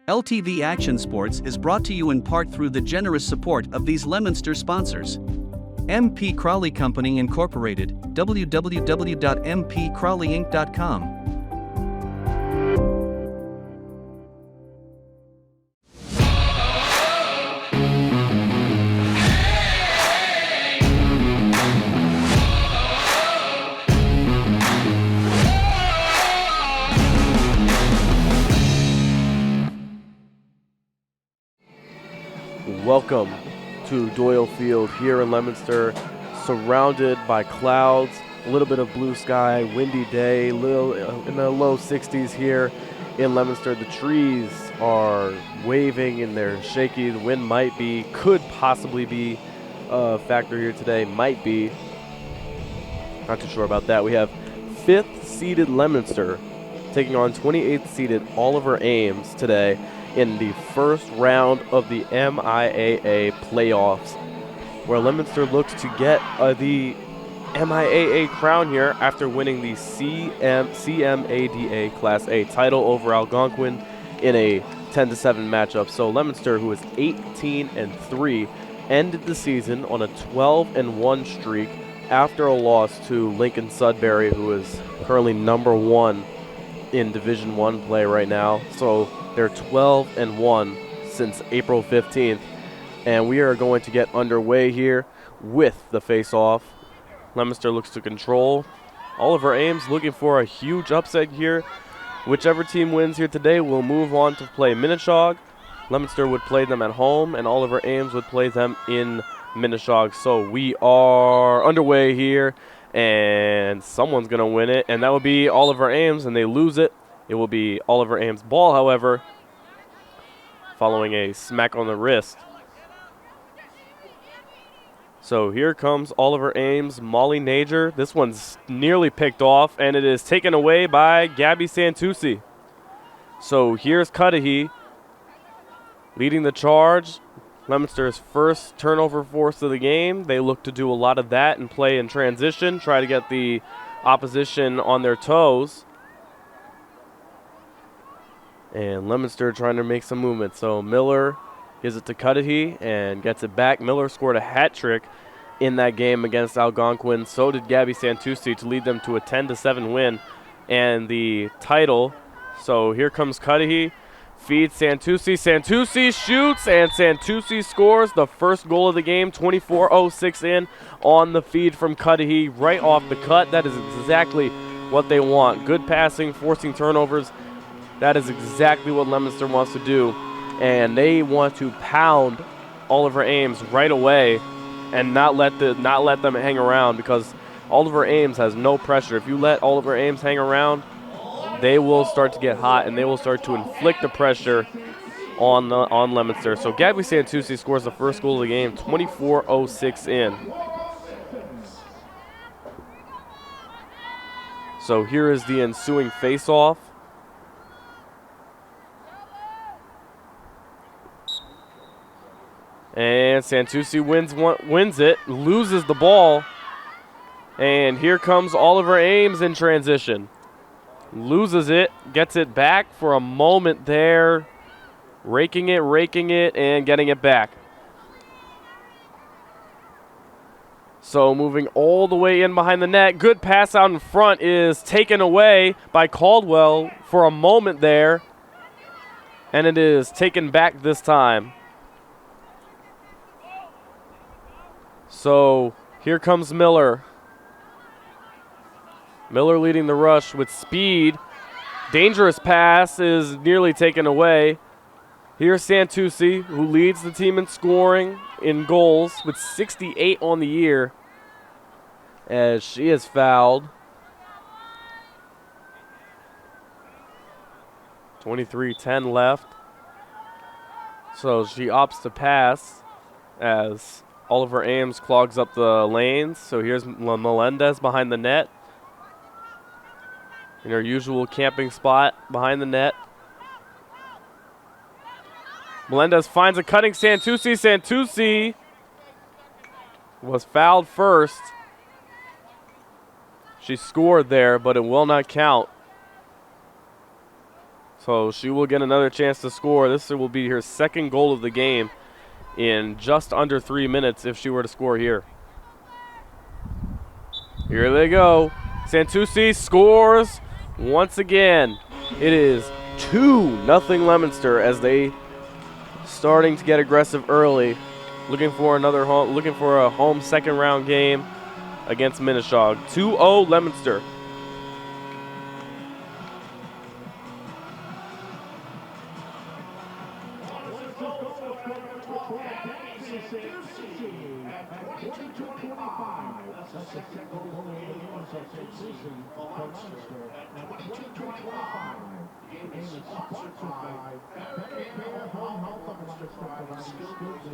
LTV Action Sports is brought to you in part through the generous support of these Leominster sponsors. MP Crowley Company Incorporated, www.mpcrowleyinc.com. Welcome to Doyle Field here in Leominster, surrounded by clouds, a little bit of blue sky, windy day, little in the low 60s here in Leominster. The trees are waving and they're shaky. The wind could possibly be a factor here today, might be. Not too sure about that. We have 5th seeded Leominster taking on 28th seeded Oliver Ames today in the first round of the MIAA playoffs, where Leominster looks to get the MIAA crown here after winning the CMADA Class A title over Algonquin in a 10-7 matchup. So Leominster, who is 18-3, ended the season on a 12-1 streak after a loss to Lincoln Sudbury, who is currently #1 in Division I play right now. So they're 12-1 since April 15th, and we are going to get underway here with the face-off. Leominster looks to control. Oliver Ames looking for a huge upset here. Whichever team wins here today will move on to play Minneshaug. Leominster would play them at home, and Oliver Ames would play them in Minneshaug. So we are underway here, and someone's going to win it, and that would be Oliver Ames, and they lose it. It will be Oliver Ames' ball, however, following a smack on the wrist. So here comes Oliver Ames, Molly Nager. This one's nearly picked off, and it is taken away by Gabby Santucci. So here's Cudahy leading the charge. Leominster's first turnover force of the game. They look to do a lot of that and play in transition, try to get the opposition on their toes. And Leominster trying to make some movement. So Miller gives it to Cudahy and gets it back. Miller scored a hat trick in that game against Algonquin. So did Gabby Santucci to lead them to a 10-7 win and the title. So here comes Cudahy, feeds Santucci. Santucci shoots, and Santucci scores the first goal of the game, 24:06 in on the feed from Cudahy right off the cut. That is exactly what they want. Good passing, forcing turnovers. That is exactly what Leominster wants to do, and they want to pound Oliver Ames right away and not let them hang around, because Oliver Ames has no pressure. If you let Oliver Ames hang around, they will start to get hot and they will start to inflict the pressure on Leominster. So Gabby Santucci scores the first goal of the game, 24:06 in. So here is the ensuing face-off. And Santucci wins it, loses the ball. And here comes Oliver Ames in transition. Loses it, gets it back for a moment there. Raking it, and getting it back. So moving all the way in behind the net. Good pass out in front is taken away by Caldwell for a moment there. And it is taken back this time. So here comes Miller. Miller leading the rush with speed. Dangerous pass is nearly taken away. Here's Santucci, who leads the team in scoring in goals with 68 on the year, as she is fouled. 23:10 left. So she opts to pass as Oliver Ames clogs up the lanes. So here's Melendez behind the net, in her usual camping spot behind the net. Melendez finds a cutting Santucci. Santucci was fouled first. She scored there, but it will not count. So she will get another chance to score. This will be her second goal of the game in just under 3 minutes if she were to score here. Here they go. Santucci scores once again. It is 2-0 Leominster as they starting to get aggressive early, looking for a home second round game against Minneshaug. 2-0 Leominster.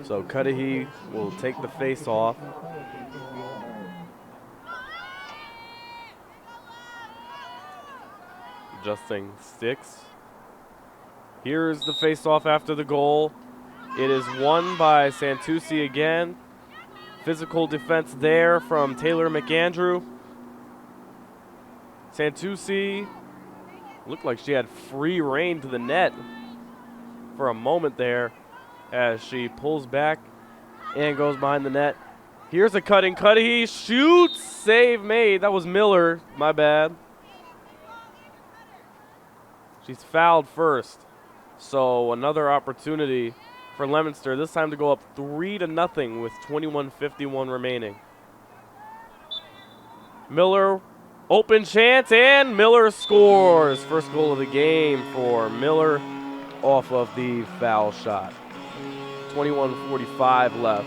So Cudahy will take the face off. Adjusting sticks. Here's the face off after the goal. It is won by Santucci again. Physical defense there from Taylor McAndrew. Santucci looked like she had free reign to the net for a moment there as she pulls back and goes behind the net. Here's a cutting. Cudahy shoots. Save made. That was Miller. My bad. She's fouled first. So another opportunity for Leominster, this time to go up 3-0 with 21:51 remaining. Miller, open chance, and Miller scores. First goal of the game for Miller off of the foul shot. 21:45 left.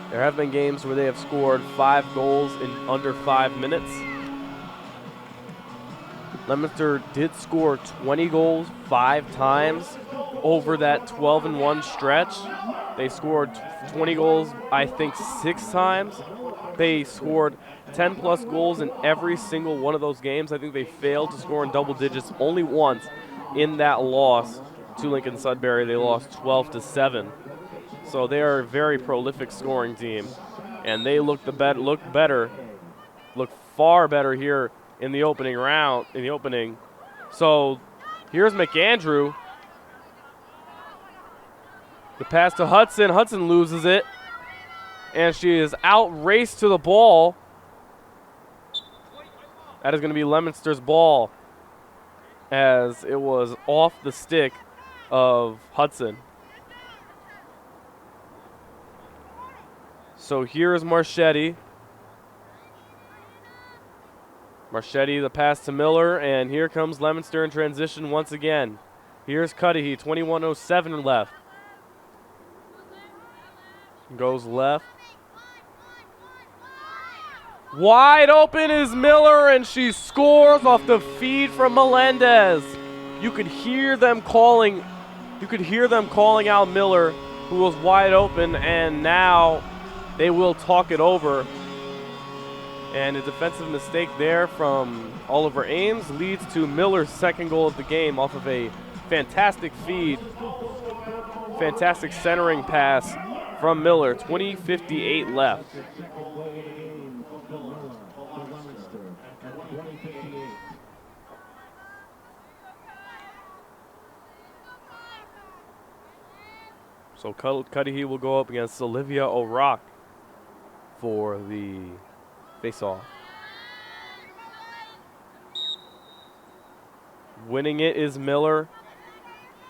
There have been games where they have scored 5 goals in under 5 minutes. Leominster did score 20 goals 5 times over that 12-1 stretch. They scored 20 goals, I think, 6 times. They scored 10-plus goals in every single one of those games. I think they failed to score in double digits only once in that loss to Lincoln Sudbury. They lost 12-7. So they are a very prolific scoring team, and they look far better here in the opening round. So here's McAndrew. The pass to Hudson. Hudson loses it, and she is out-raced to the ball. That is going to be Leominster's ball, as it was off the stick of Hudson. So here is Marchetti. Marchetti, the pass to Miller, and here comes Leominster in transition once again. Here's Cudahy, 21:07 left. Goes left. Wide open is Miller, and she scores off the feed from Melendez. You could hear them calling out Miller, who was wide open, and now they will talk it over. And a defensive mistake there from Oliver Ames leads to Miller's second goal of the game off of a fantastic feed. Fantastic centering pass from Miller. 20:58 left. So Cudahy will go up against Olivia O'Rourke for the face-off. Winning it is Miller.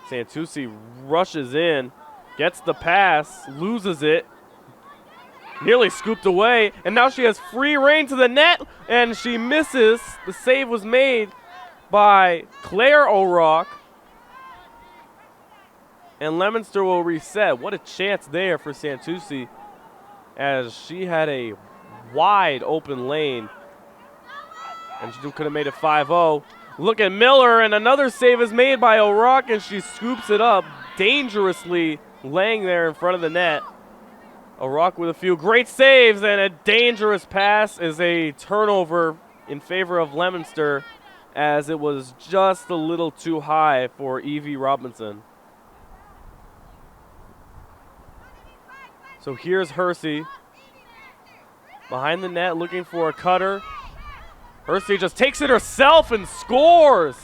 Santucci rushes in, gets the pass, loses it, nearly scooped away, and now she has free reign to the net, and she misses. The save was made by Claire O'Rourke, and Leominster will reset. What a chance there for Santucci, as she had a wide open lane, and she could have made it 5-0. Look at Miller, and another save is made by O'Rourke, and she scoops it up, dangerously laying there in front of the net. O'Rourke with a few great saves, and a dangerous pass is a turnover in favor of Leominster, as it was just a little too high for Evie Robinson. So here's Hersey behind the net looking for a cutter. Hersey just takes it herself and scores.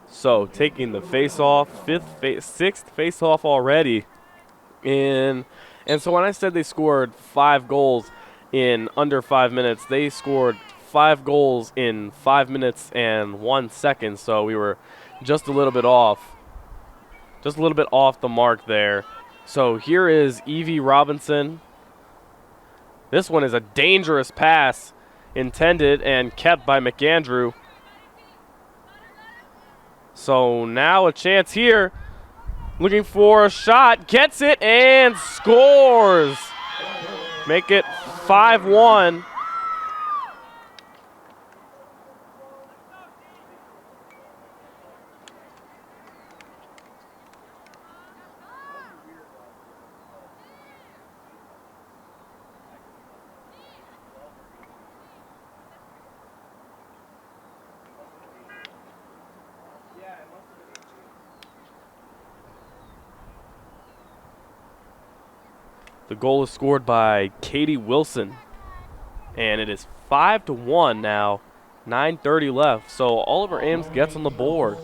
So taking the face-off, sixth face-off already. And so when I said they scored 5 goals in under 5 minutes, they scored 5 goals in 5 minutes and 1 second. So we were just a little bit off. Just a little bit off the mark there. So here is Evie Robinson. This one is a dangerous pass intended and kept by McAndrew. So now a chance here. Looking for a shot. Gets it and scores. Make it 5-1. The goal is scored by Katie Wilson, and it is 5-1 now. 9:30 left, so Oliver Ames gets on the board.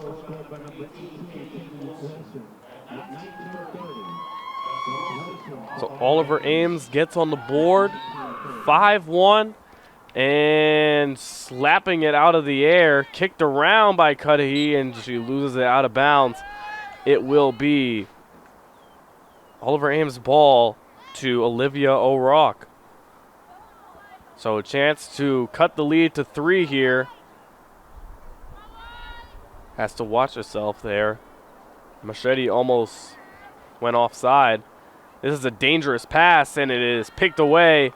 So Oliver Ames gets on the board, 5-1, and slapping it out of the air, kicked around by Cudahy, and she loses it out of bounds. It will be Oliver Ames' ball to Olivia O'Rourke. So a chance to cut the lead to 3 here. Has to watch herself there. Machete almost went offside. This is a dangerous pass, and it is picked away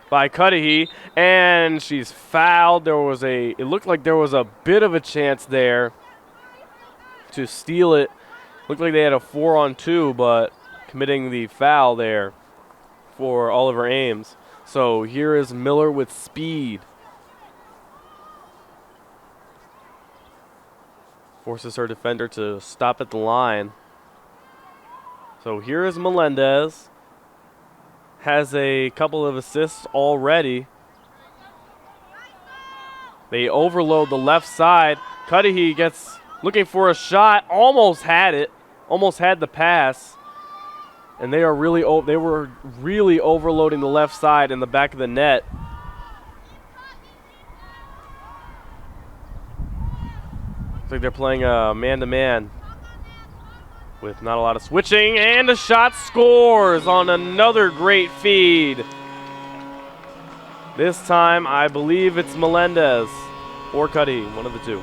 by Cudahy, and she's fouled. It looked like there was a bit of a chance there to steal it. Looked like they had a 4-on-2, but committing the foul there for Oliver Ames. So here is Miller with speed. Forces her defender to stop at the line. So here is Melendez. Has a couple of assists already. They overload the left side. Cudahy gets looking for a shot. Almost had it. Almost had the pass. And they were really overloading the left side in the back of the net. Looks like they're playing a man-to-man with not a lot of switching, and a shot scores on another great feed. This time, I believe it's Melendez or Cudahy, one of the two.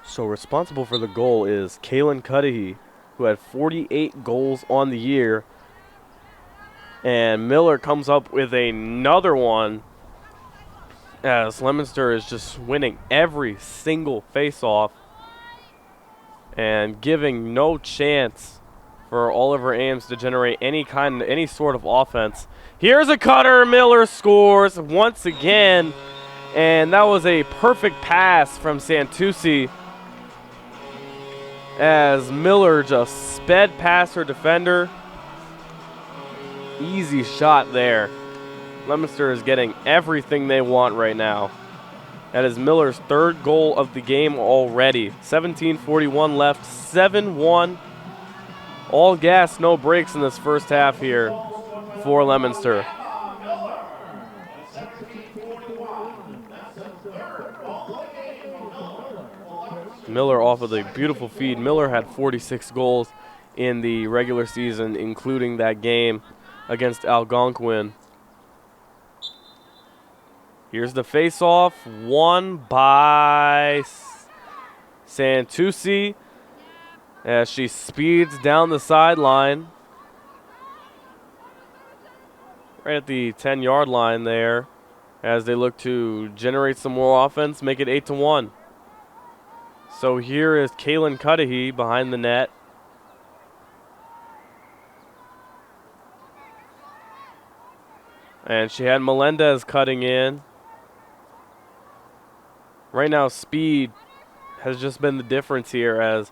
So responsible for the goal is Kaylin Cudahy, who had 48 goals on the year. And Miller comes up with another one as Leominster is just winning every single face-off and giving no chance for Oliver Ames to generate any sort of offense. Here's a cutter. Miller scores once again. And that was a perfect pass from Santucci as Miller just sped past her defender. Easy shot there. Leominster is getting everything they want right now. That is Miller's third goal of the game already. 17:41 left, 7-1. All gas, no brakes in this first half here for Leominster. Miller off of the beautiful feed. Miller had 46 goals in the regular season, including that game against Algonquin. Here's the face-off, won by Santucci as she speeds down the sideline. Right at the 10-yard line there as they look to generate some more offense, make it 8-1. So here is Kaylin Cudahy behind the net. And she had Melendez cutting in. Right now, speed has just been the difference here as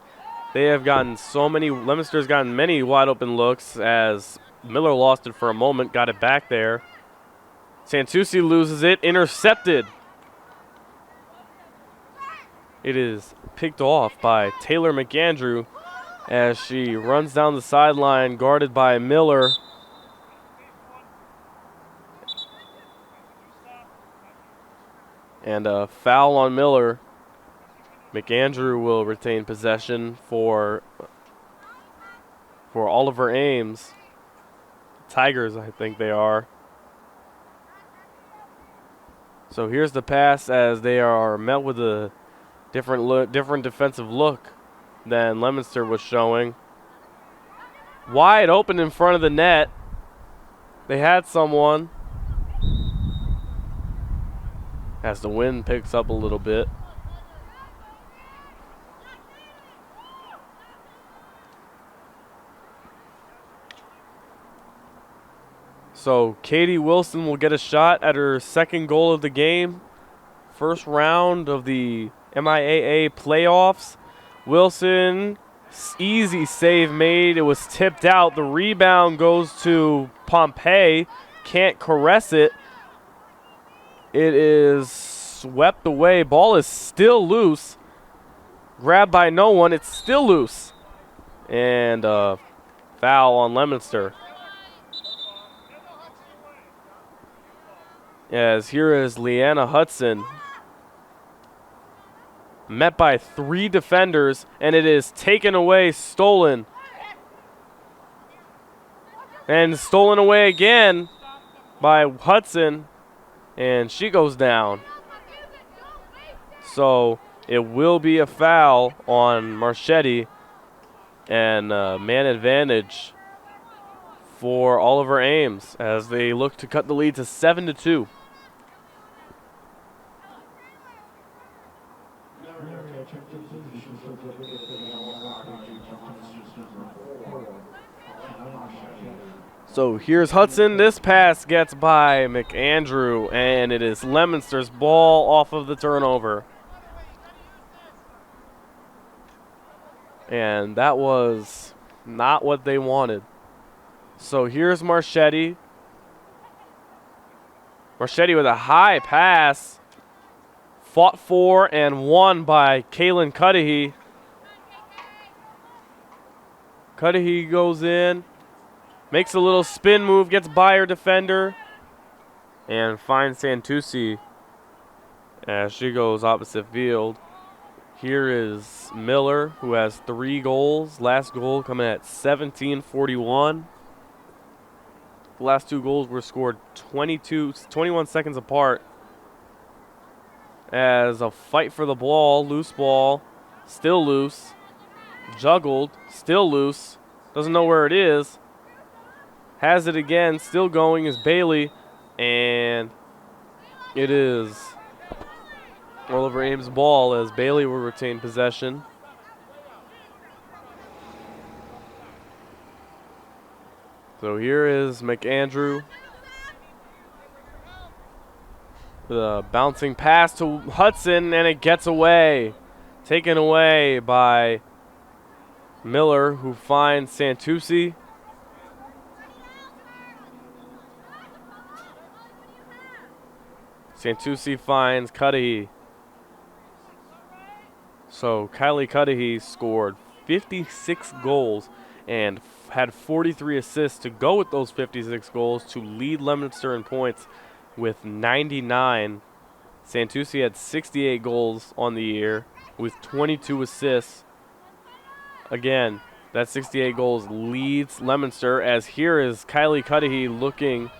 they have gotten so many, Leominster's gotten many wide open looks as Miller lost it for a moment, got it back there. Santucci loses it, intercepted. It is picked off by Taylor McAndrew as she runs down the sideline, guarded by Miller. And a foul on Miller. McAndrew will retain possession for Oliver Ames. Tigers, I think they are. So here's the pass as they are met with a different defensive look than Leominster was showing. Wide open in front of the net. They had someone. As the wind picks up a little bit. So Katie Wilson will get a shot at her second goal of the game. First round of the MIAA playoffs. Wilson, easy save made. It was tipped out. The rebound goes to Pompey. Can't caress it. It is swept away. Ball is still loose. Grabbed by no one. It's still loose. And foul on Leominster. As here is Leanna Hudson. Met by 3 defenders, and it is taken away, stolen. And stolen away again by Hudson. And she goes down. So it will be a foul on Marchetti and man advantage for Oliver Ames as they look to cut the lead to 7-2. So here's Hudson. This pass gets by McAndrew, and it is Leominster's ball off of the turnover. And that was not what they wanted. So here's Marchetti. Marchetti with a high pass. Fought for and won by Kaylin Cudahy. Cudahy goes in. Makes a little spin move, gets by her defender, and finds Santucci as she goes opposite field. Here is Miller, who has 3 goals. Last goal coming at 17:41. The last 2 goals were scored 21 seconds apart. As a fight for the ball, loose ball, still loose, juggled, still loose, doesn't know where it is. Has it again, still going is Bailey, and it is Oliver Ames' ball as Bailey will retain possession. So here is McAndrew. The bouncing pass to Hudson, and it gets away. Taken away by Miller, who finds Santucci. Santucci finds Cudahy. So Kylie Cudahy scored 56 goals and had 43 assists to go with those 56 goals to lead Leominster in points with 99. Santucci had 68 goals on the year with 22 assists. Again, that 68 goals leads Leominster, as here is Kylie Cudahy looking,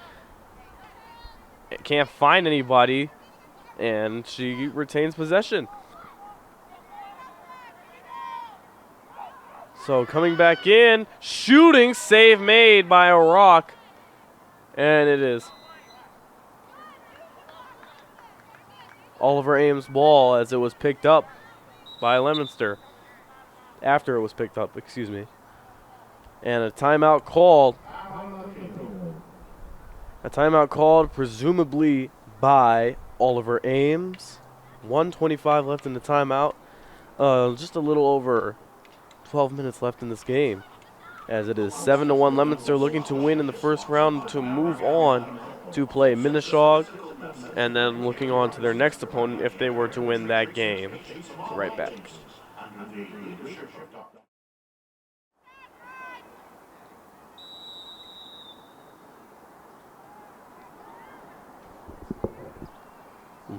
can't find anybody, and she retains possession. So coming back in, shooting, save made by a rock, and it is Oliver Ames' ball as it was picked up by Leominster. After it was picked up, excuse me. And a timeout called. A timeout called presumably by Oliver Ames. 1:25 left in the timeout. Just a little over 12 minutes left in this game, as it is 7-1 Leominster looking to win in the first round to move on to play Minneshaug, and then looking on to their next opponent if they were to win that game. Right back.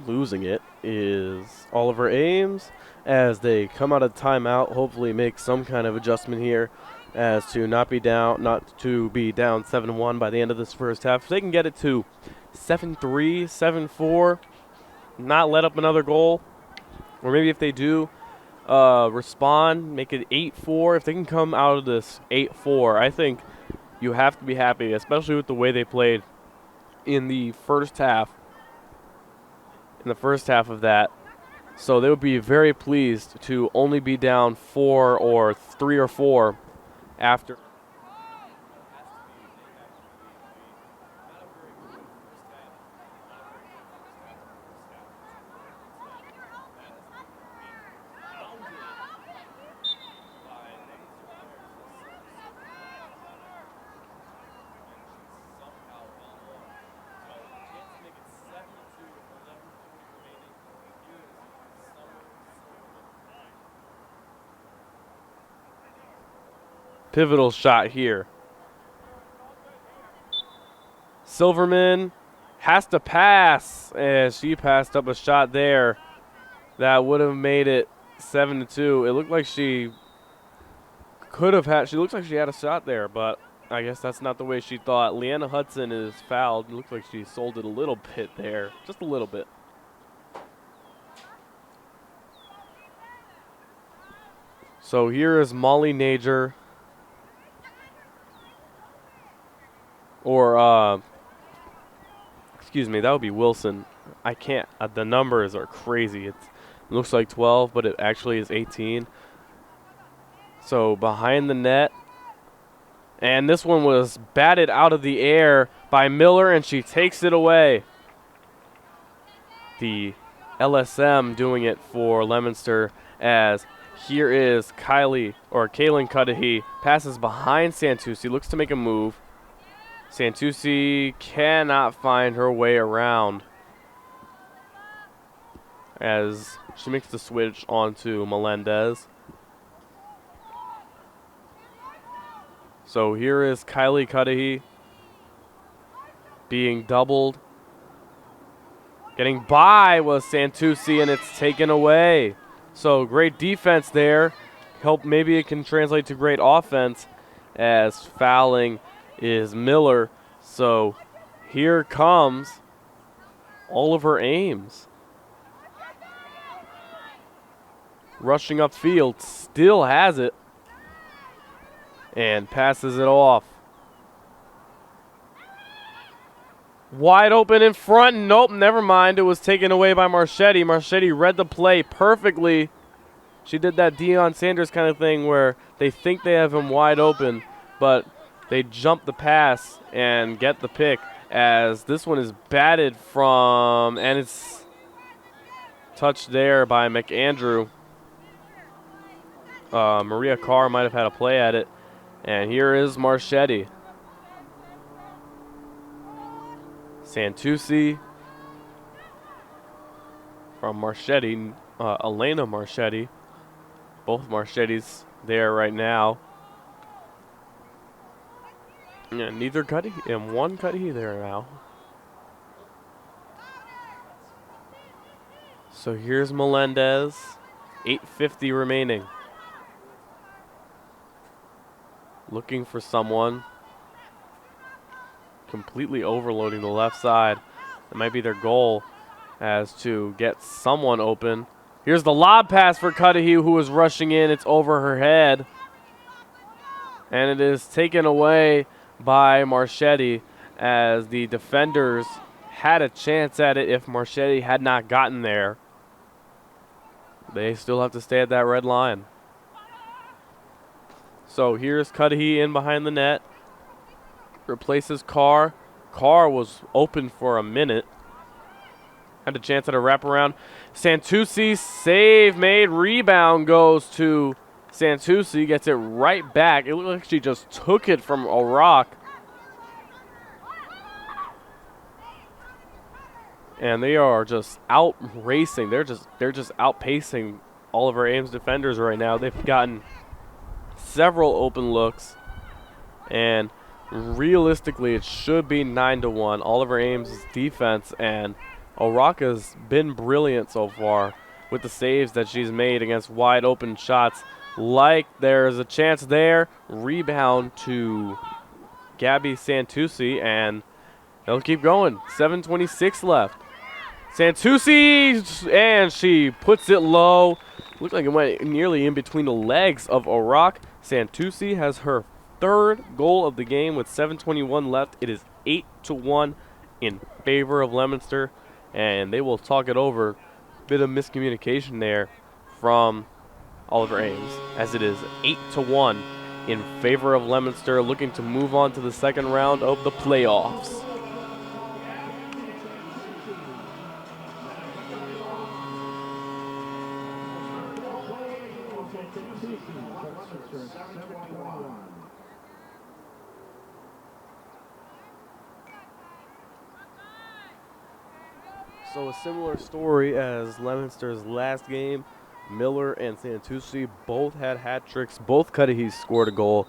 Losing it is Oliver Ames as they come out of timeout, hopefully make some kind of adjustment here as to not be down 7-1 by the end of this first half. If they can get it to 7-3, 7-4, not let up another goal, or maybe if they do respond, make it 8-4. If they can come out of this 8-4, I think you have to be happy, especially with the way they played in the first half. In the first half of that. So they would be very pleased to only be down 4 or 3 or 4 after. Pivotal shot here. Silverman has to pass, and she passed up a shot there that would have made it 7-2. It looked like she looks like she had a shot there, but I guess that's not the way she thought. Leanna Hudson is fouled. It looks like she sold it a little bit there, just a little bit. So here is Molly Nager. Or, excuse me, that would be Wilson. I can't, the numbers are crazy. It looks like 12, but it actually is 18. So behind the net. And this one was batted out of the air by Miller, and she takes it away. The LSM doing it for Leominster, as here is Kaylin Cudahy, passes behind Santucci, looks to make a move. Santucci cannot find her way around as she makes the switch onto Melendez. So here is Kylie Cudahy being doubled. Getting by was Santucci, and it's taken away. So great defense there. Maybe it can translate to great offense, as fouling is Miller. So here comes Oliver Ames. Rushing upfield, still has it, and passes it off. Wide open in front. Nope, never mind. It was taken away by Marchetti. Marchetti read the play perfectly. She did that Deion Sanders kind of thing where they think they have him wide open, but they jump the pass and get the pick, as this one is batted from, and it's touched there by McAndrew. Maria Carr might have had a play at it, and here is Marchetti. Santucci from Marchetti, Elena Marchetti, Both Marchetti's there right now. Yeah, neither Cuddy and one Cuddy there now. So here's Melendez. 8:50 remaining. Looking for someone. Completely overloading the left side. It might be their goal as to get someone open. Here's the lob pass for Cudahy, who is rushing in. It's over her head. And it is taken away by Marchetti, as the defenders had a chance at it if Marchetti had not gotten there. They still have to stay at that red line. So here's Cudahy in behind the net. Replaces Carr. Carr was open for a minute. Had a chance at a wraparound. Santucci, save made. Rebound goes to Santucci. Gets it right back. It looked like she just took it from O'Rourke. And they are just out racing. They're just outpacing all of our Ames defenders right now. They've gotten several open looks, and realistically it should be 9-1. Oliver Ames' defense, and O'Rourke has been brilliant so far with the saves that she's made against wide open shots. Like there's a chance there. Rebound to Gabby Santucci, and they'll keep going. 7:26 left. Santucci, and she puts it low. Looked like it went nearly in between the legs of O'Rourke. Santucci has her third goal of the game with 7:21 left. It is 8-1 in favor of Leominster, and they will talk it over. Bit of miscommunication there from Oliver Ames, as it is 8-1 in favor of Leominster, looking to move on to the second round of the playoffs. So a similar story as Leominster's last game. Miller and Santucci both had hat tricks. Both Cudahy's scored a goal.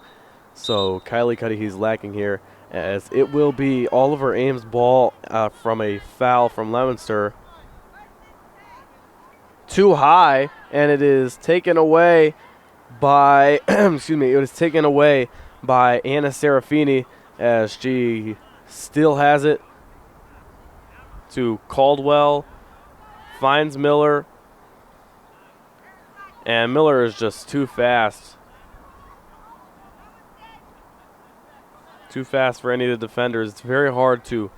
So Kylie Cudahy's lacking here, as it will be Oliver Ames' ball from a foul from Leominster. Too high, and it is taken away by excuse me, it was taken away by Anna Serafini, as she still has it to Caldwell, finds Miller, and Miller is just too fast. Too fast for any of the defenders. It's very hard to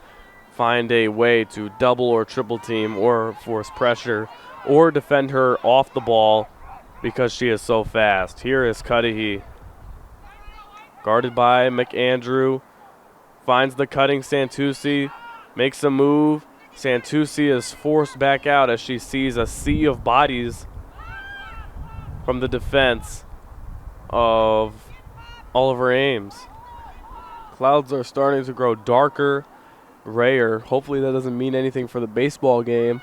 find a way to double or triple team or force pressure or defend her off the ball because she is so fast. Here is Cudahy, guarded by McAndrew, finds the cutting Santucci, makes a move. Santucci is forced back out as she sees a sea of bodies from the defense of Oliver Ames. Clouds are starting to grow darker, grayer. Hopefully that doesn't mean anything for the baseball game.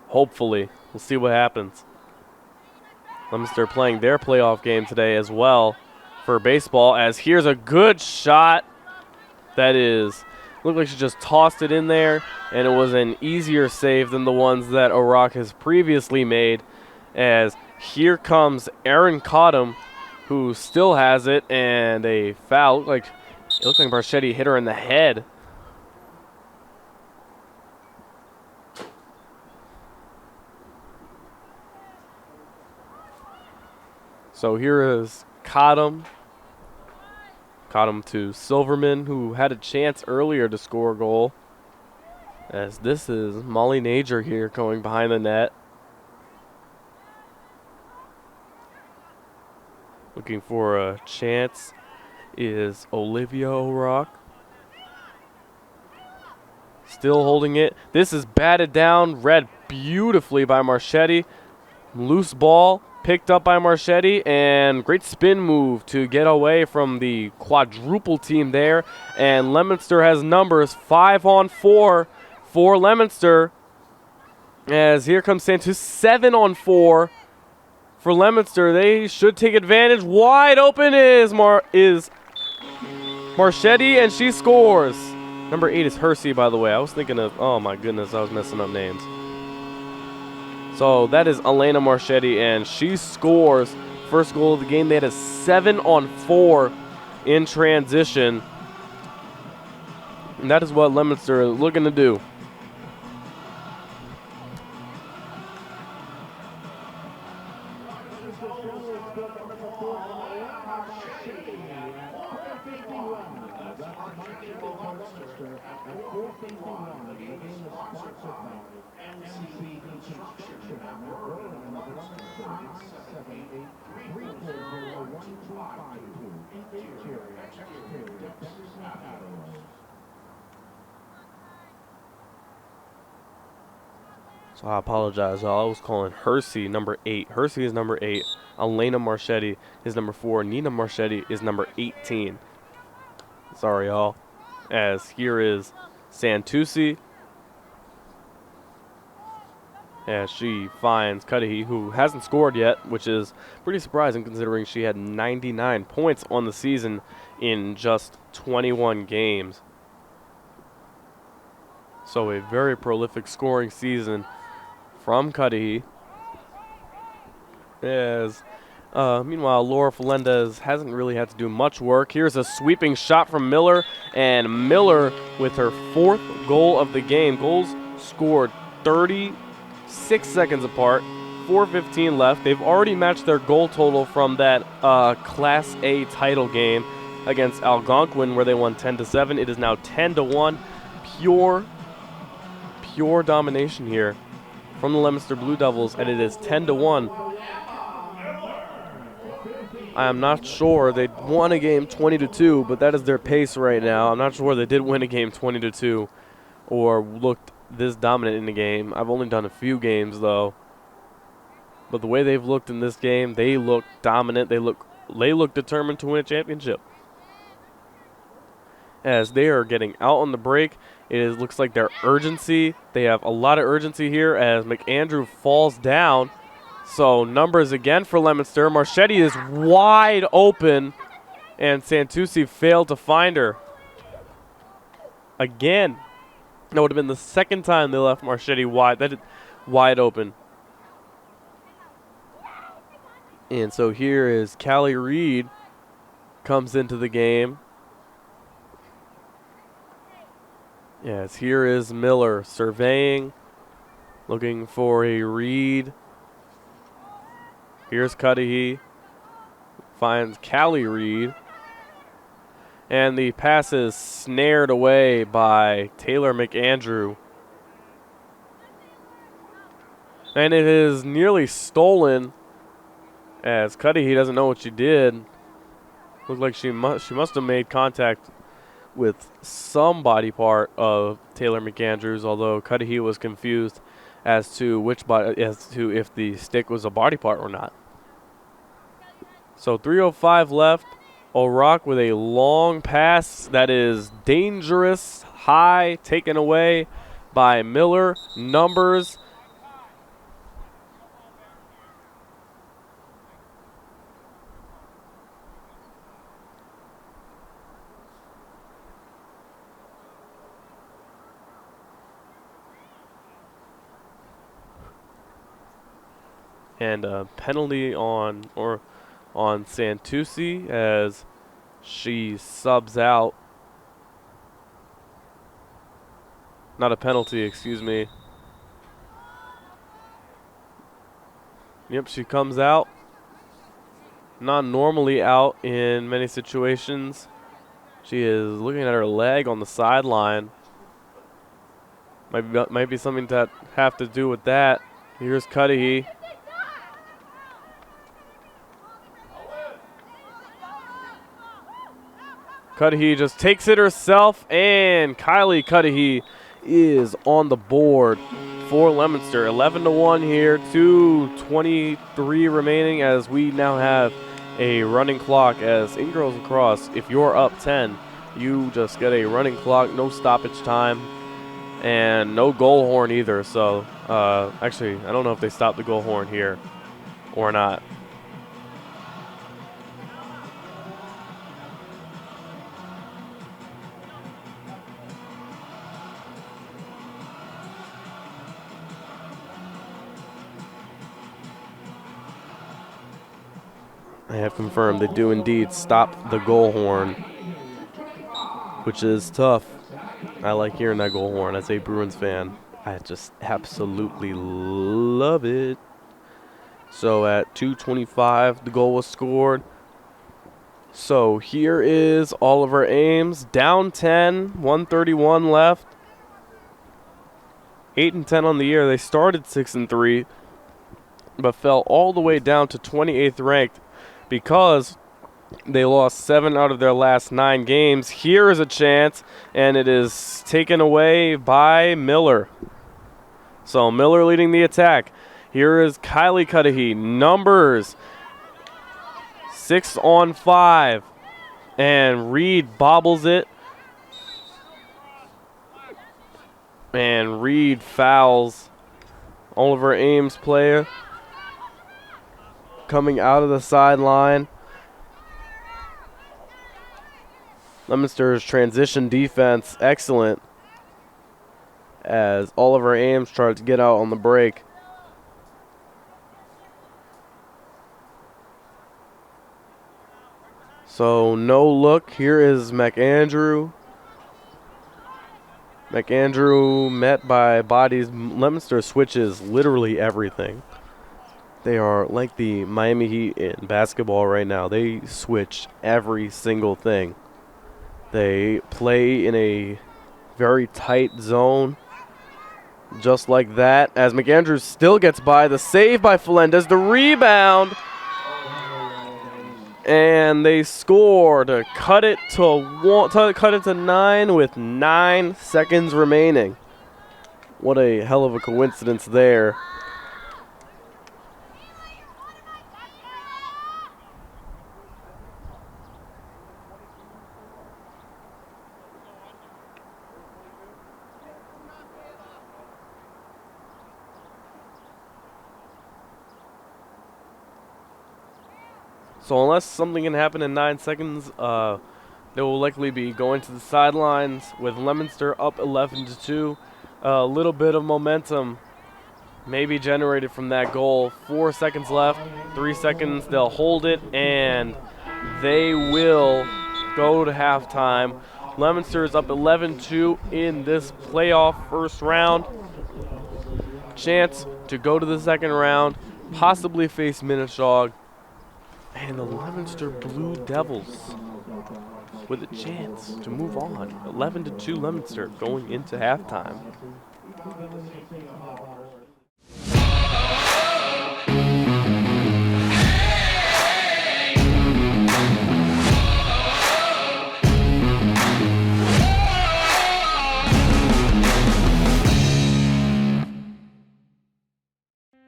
Hopefully. We'll see what happens. Leominster playing their playoff game today as well for baseball, as here's a good shot that is, looked like she just tossed it in there, and it was an easier save than the ones that O'Rourke has previously made, as here comes Erin Cottom, who still has it, and a foul. It looked like Marchetti hit her in the head. So here is Cottom. Cottom to Silverman, who had a chance earlier to score a goal. As this is Molly Nager here going behind the net. Looking for a chance is Olivia O'Rourke. Still holding it. This is batted down, read beautifully by Marchetti. Loose ball picked up by Marchetti, and great spin move to get away from the quadruple team there. And Leominster has numbers 5-on-4 for Leominster. As here comes Santos, 7-on-4 for Leominster. They should take advantage. Wide open is Marchetti, and she scores. Number 8 is Hersey, by the way. I was thinking of, oh my goodness, I was messing up names. So that is Elena Marchetti, and she scores. First goal of the game. They had a 7-on-4 in transition. And that is what Leominster is looking to do. So I apologize, y'all. I was calling Hersey number 8. Hersey is number 8. Elena Marchetti is number 4. Nina Marchetti is number 18. Sorry, y'all. As here is Santucci, as she finds Cudahy, who hasn't scored yet, which is pretty surprising considering she had 99 points on the season in just 21 games. So a very prolific scoring season from Cudahy. As meanwhile, Laura Felendez hasn't really had to do much work. Here's a sweeping shot from Miller, and Miller with her 4th goal of the game. Goals scored 36 seconds apart, 4:15 left. They've already matched their goal total from that Class A title game against Algonquin, where they won 10-7. It is now 10-1. Pure domination here from the Leominster Blue Devils, and it is 10-1. I am not sure they won a game 20-2, but that is their pace right now. I'm not sure they did win a game 20-2 or looked this dominant in the game. I've only done a few games though, but the way they've looked in this game, they look dominant. They look determined to win a championship. As they are getting out on the break, looks like their urgency. They have a lot of urgency here as McAndrew falls down. So numbers again for Leominster. Marchetti is wide open, and Santucci failed to find her. Again, that would have been the second time they left Marchetti wide open. And so here is Callie Reed comes into the game. Yes, here is Miller surveying, looking for a Reed. Here's Cudahy, finds Callie Reed, and the pass is snared away by Taylor McAndrew. And it is nearly stolen, as Cudahy doesn't know what she did. Looked like she must have made contact with some body part of Taylor McAndrews, although Cudahy was confused as to if the stick was a body part or not. So 3:05 left. O'Rourke with a long pass that is dangerous, high, taken away by Miller. Numbers. And a penalty on Santucci as she subs out. Not a penalty, excuse me. Yep, she comes out. Not normally out in many situations. She is looking at her leg on the sideline. Might be something to have to do with that. Here's Cudahy. Cudahy just takes it herself, and Kylie Cudahy is on the board for Leominster. 11-1 here, 2:23 remaining as we now have a running clock. As in girls lacrosse, if you're up 10, you just get a running clock, no stoppage time, and no goal horn either. So actually, I don't know if they stopped the goal horn here. or not. I have confirmed they do indeed stop the goal horn, which is tough. I like hearing that goal horn as a Bruins fan. I just absolutely love it. So at 2:25, the goal was scored. So here is Oliver Ames, down 10, 1:31 left. 8-10 on the year. They started 6-3, but fell all the way down to 28th ranked because they lost 7 out of their last 9 games. Here is a chance, and it is taken away by Miller. So Miller leading the attack. Here is Kylie Cudahy. Numbers 6-on-5. And Reed bobbles it. And Reed fouls Oliver Ames player. Coming out of the sideline. Leominster's transition defense, excellent, as Oliver Ames tried to get out on the break. So no look. Here is McAndrew. McAndrew met by bodies. Leominster switches literally everything. They are like the Miami Heat in basketball right now. They switch every single thing. They play in a very tight zone. Just like that, as McAndrews still gets by. The save by Felendez, the rebound. And they score to cut it to 9 with 9 seconds remaining. What a hell of a coincidence there. So unless something can happen in 9 seconds, they will likely be going to the sidelines with Leominster up 11-2. A little bit of momentum may be generated from that goal. 4 seconds left, 3 seconds, they'll hold it, and they will go to halftime. Leominster is up 11-2 in this playoff first round. Chance to go to the second round, possibly face Minnesota. And the Leominster Blue Devils with a chance to move on. 11-2 Leominster going into halftime.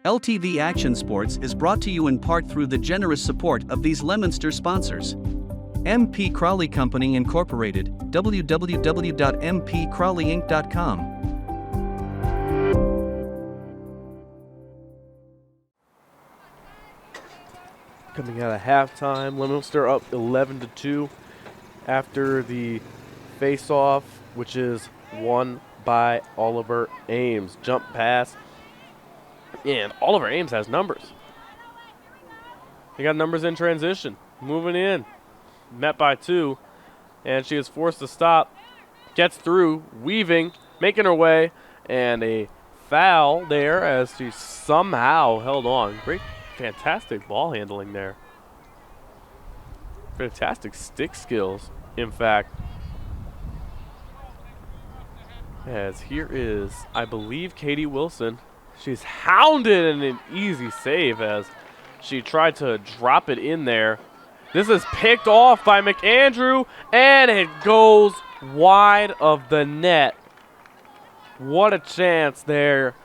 LTV Action Sports is brought to you in part through the generous support of these Leominster sponsors. MP Crowley Company Incorporated, www.mpcrowleyinc.com. Coming out of halftime, Leominster up 11-2 after the face-off, which is won by Oliver Ames. Jump pass. And Oliver Ames has numbers. He got numbers in transition. Moving in. Met by 2. And she is forced to stop. Gets through. Weaving. Making her way. And a foul there as she somehow held on. Great, fantastic ball handling there. Fantastic stick skills, in fact. As here is, I believe, Katie Wilson. She's hounded in an easy save as she tried to drop it in there. This is picked off by McAndrew, and it goes wide of the net. What a chance there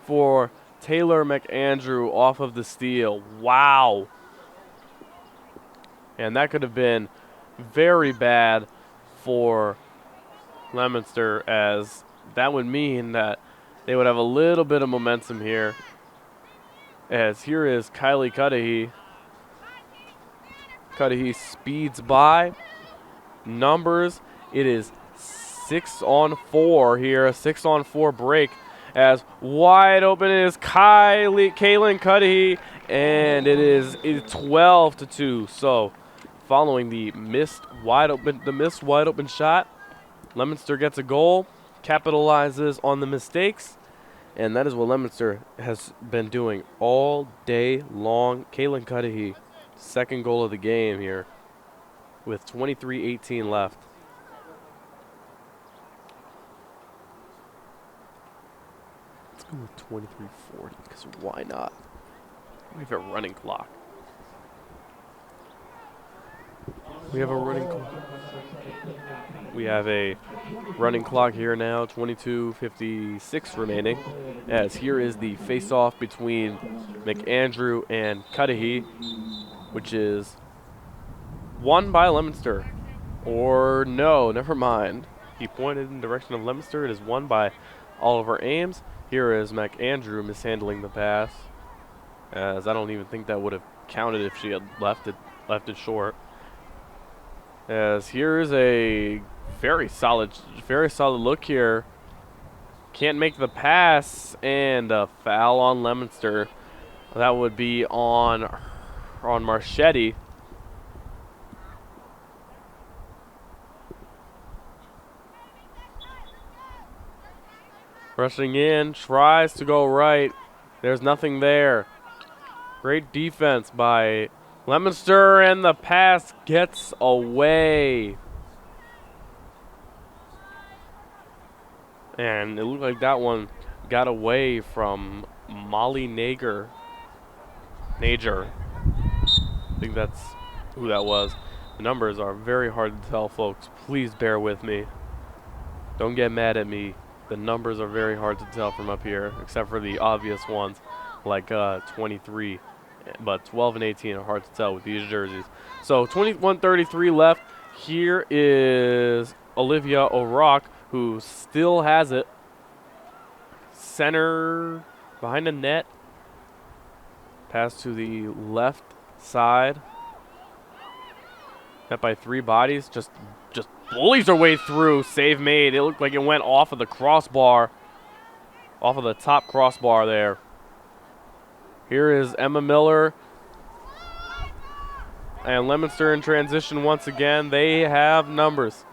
for Taylor McAndrew off of the steal. Wow. And that could have been very bad for Leominster, as that would mean that they would have a little bit of momentum here. as here is Kylie Cudahy. Cudahy speeds by. Numbers, it is 6-on-4 here, a 6-on-4 break, as wide open is Kaylin Cudahy, and it is 12-2. So, following the missed wide open shot, Leominster gets a goal, capitalizes on the mistakes, and that is what Leominster has been doing all day long. Kaylin Cudahy, second goal of the game here, with 23:18 left. Let's go with 23:40, because why not? We have a running clock. We have a running clock here now, 22:56 remaining, as here is the face-off between McAndrew and Cudahy, which is won by Leominster. Or no, never mind. He pointed in the direction of Leominster. It is won by Oliver Ames. Here is McAndrew mishandling the pass, as I don't even think that would have counted if she had left it short. As here is a very solid look here. Can't make the pass, and a foul on Leominster. That would be on Marchetti. Rushing in, tries to go right. There's nothing there. Great defense by Leominster, and the pass gets away. And it looked like that one got away from Molly Nager. I think that's who that was. The numbers are very hard to tell, folks. Please bear with me. Don't get mad at me. The numbers are very hard to tell from up here, except for the obvious ones, like 23. But 12 and 18 are hard to tell with these jerseys. So 21:33 left. Here is Olivia O'Rourke, who still has it. Center behind the net. Pass to the left side. Met by three bodies. Just bullies her way through. Save made. It looked like it went off of the crossbar. Off of the top crossbar there. Here is Emma Miller. And Leominster in transition once again. They have numbers.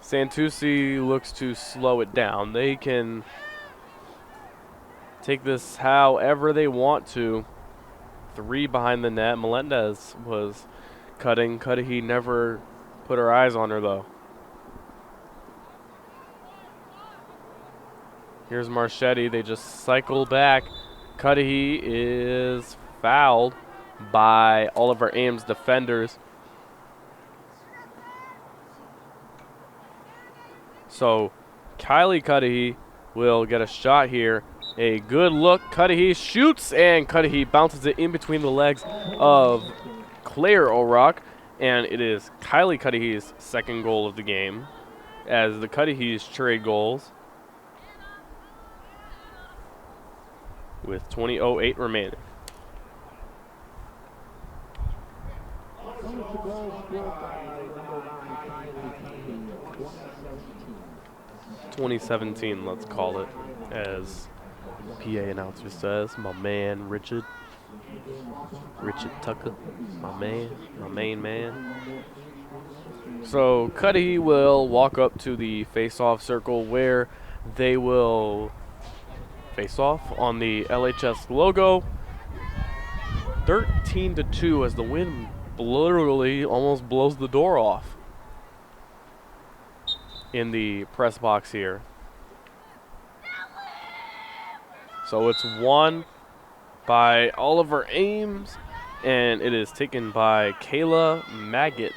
Santucci looks to slow it down. They can take this however they want to. Three behind the net. Melendez was cutting. Cudahy never put her eyes on her, though. Here's Marchetti. They just cycle back. Cudahy is fouled by Oliver Ames defenders. So Kylie Cudahy will get a shot here. A good look. Cudahy shoots, and Cudahy bounces it in between the legs of Claire O'Rourke. And it is Kylie Cudahy's second goal of the game, as the Cudahy's trade goals with 20:08 remaining. (2017), let's call it, as PA announcer says. My man Richard Tucker, my main man. So Cudahy will walk up to the face-off circle, where they will face off on the LHS logo. 13-2, as the wind literally almost blows the door off in the press box here. So it's won by Oliver Ames, and it is taken by Kayla Magget,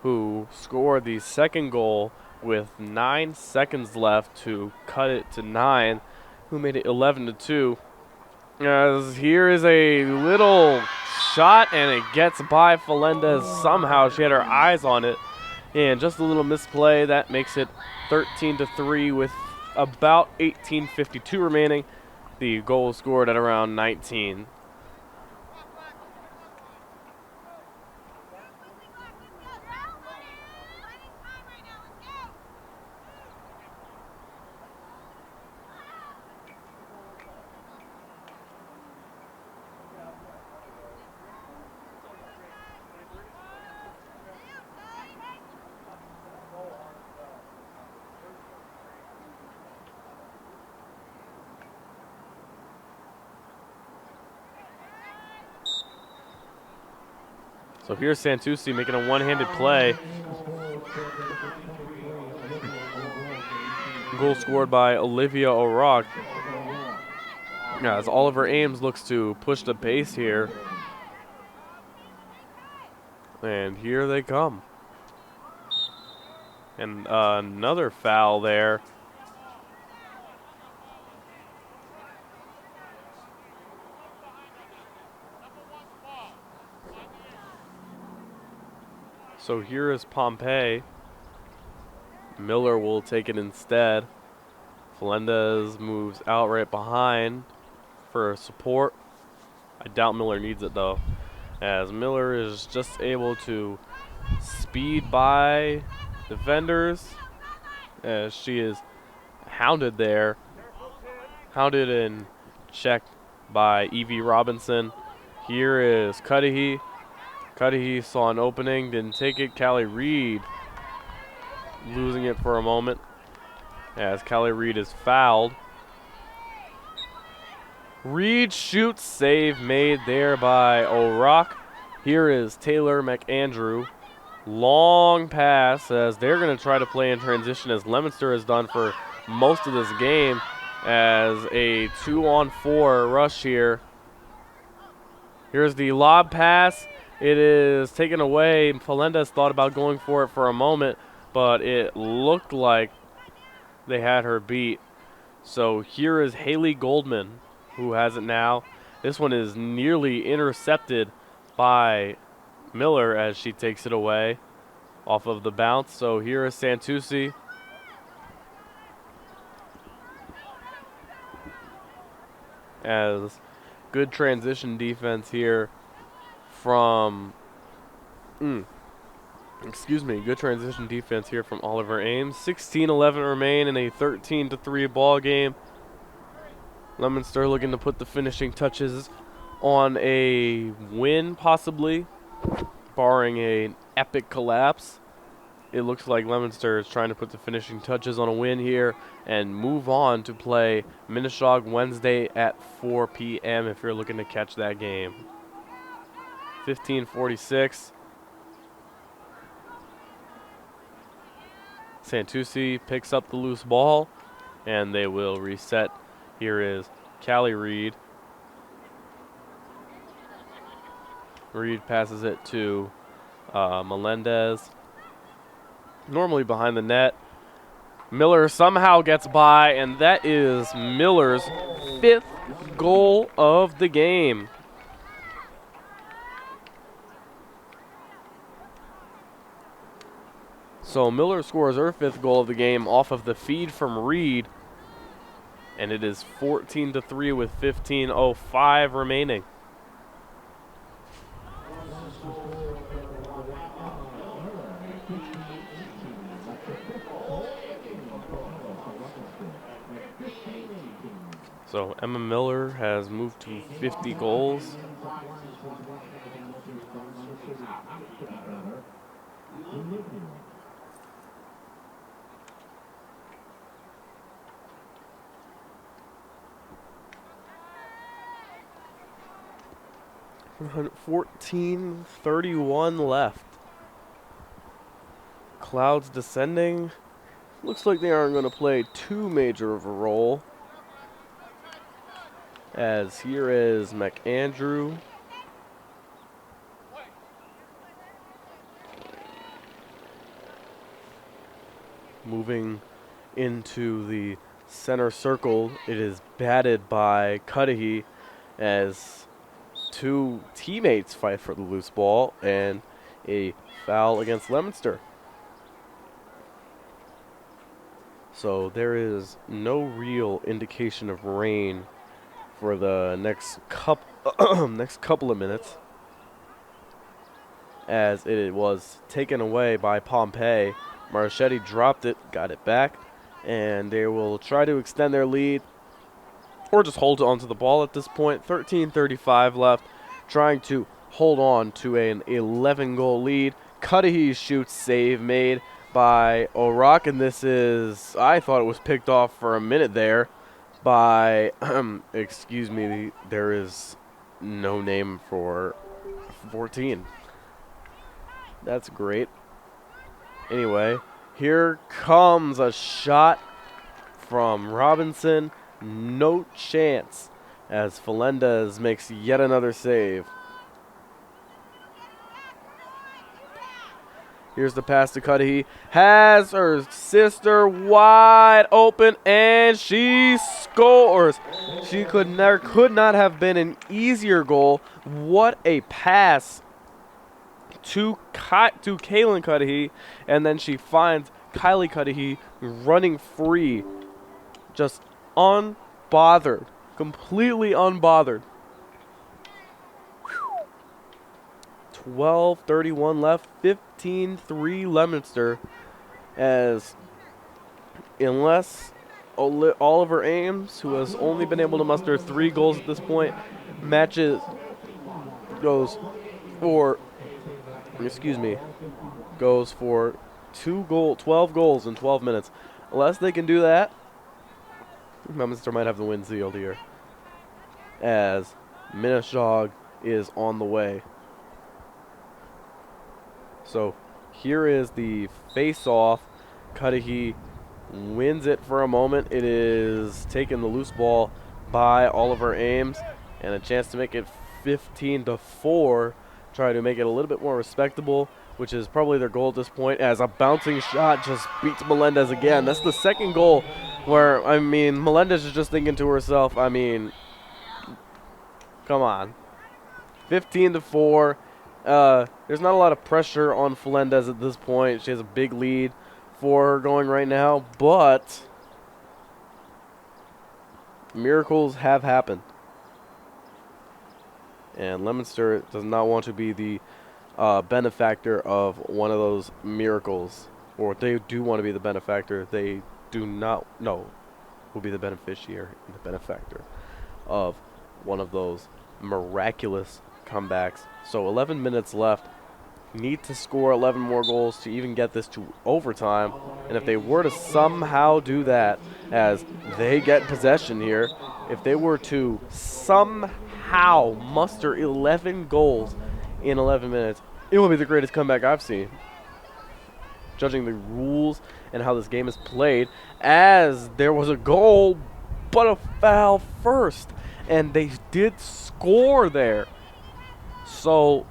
who scored the second goal with 9 seconds left to cut it to 9, who made it 11-2. As here is a little shot, and it gets by Felendez somehow. She had her eyes on it, and just a little misplay that makes it 13-3 with about 18:52 remaining. The goal was scored at around 19. So here's Santucci making a one-handed play. Goal scored by Olivia O'Rourke. As Oliver Ames looks to push the pace here. And here they come. And another foul there. So here is Pompey. Miller will take it instead. Melendez moves out right behind for support. I doubt Miller needs it though, as Miller is just able to speed by defenders as she is hounded there. Hounded and checked by Evie Robinson. Here is Cudahy. Cudahy saw an opening, didn't take it. Callie Reed losing it for a moment as Callie Reed is fouled. Reed shoots, save made there by O'Rourke. Here is Taylor McAndrew. Long pass as they're going to try to play in transition as Leominster has done for most of this game, as a 2-on-4 rush here. Here's the lob pass. It is taken away. Melendez thought about going for it for a moment, but it looked like they had her beat. So here is Haley Goldman, who has it now. This one is nearly intercepted by Miller as she takes it away off of the bounce. So here is Santucci. As good transition defense here from, good transition defense here from Oliver Ames. 16-11 remain in a 13-3 ball game. Leominster looking to put the finishing touches on a win, possibly, barring an epic collapse. It looks like Leominster is trying to put the finishing touches on a win here and move on to play Minneshaug Wednesday at 4 p.m. if you're looking to catch that game. 15:46. Santucci picks up the loose ball, and they will reset. Here is Callie Reed. Reed passes it to Melendez. Normally behind the net. Miller somehow gets by, and that is Miller's 5th goal of the game. So Miller scores her 5th goal of the game off of the feed from Reed, and it is 14-3 with 15:05 remaining. So Emma Miller has moved to 50 goals. $14:31 left. Clouds descending. Looks like they aren't going to play too major of a role, as here is McAndrew. Moving into the center circle, it is batted by Cudahy as two teammates fight for the loose ball, and a foul against Leominster. So there is no real indication of rain for the next couple of minutes, as it was taken away by Pompey. Marchetti dropped it, got it back, and they will try to extend their lead or just hold on to the ball at this point. 13:35 left, trying to hold on to an 11-goal lead. Cudahy shoots, save made by O'Rourke, and this is, I thought it was picked off for a minute there by, excuse me, there is no name for 14. That's great. Anyway, here comes a shot from Robinson. No chance, as Felendez makes yet another save. Here's the pass to Cudahy. Has her sister wide open, and she scores. She could not have been an easier goal. What a pass to Kaylin Cudahy, and then she finds Kylie Cudahy running free, just unbothered, completely unbothered. 12:31 left, 15-3 Leominster, as unless Oliver Ames, who has only been able to muster 3 goals at this point, goes for 12 goals in 12 minutes. Unless they can do that, Leominster might have the win sealed here, as Minneshaug is on the way. So here is the face-off. Cudahy wins it for a moment. It is taken the loose ball by Oliver Ames, and a chance to make it 15-4. Try to make it a little bit more respectable, which is probably their goal at this point, as a bouncing shot just beats Melendez again. That's the second goal where, I mean, Melendez is just thinking to herself, I mean, come on. 15-4. There's not a lot of pressure on Felendez at this point. She has a big lead for her going right now, but miracles have happened. And Leominster does not want to be the benefactor of one of those miracles. Or they do want to be the benefactor. They do not know who will be the beneficiary and the benefactor of one of those miraculous comebacks. So 11 minutes left. Need to score 11 more goals to even get this to overtime. And if they were to somehow do that, as they get possession here, if they were to somehow muster 11 goals in 11 minutes, it will be the greatest comeback I've seen. Judging the rules and how this game is played, as there was a goal, but a foul first. And they did score there. So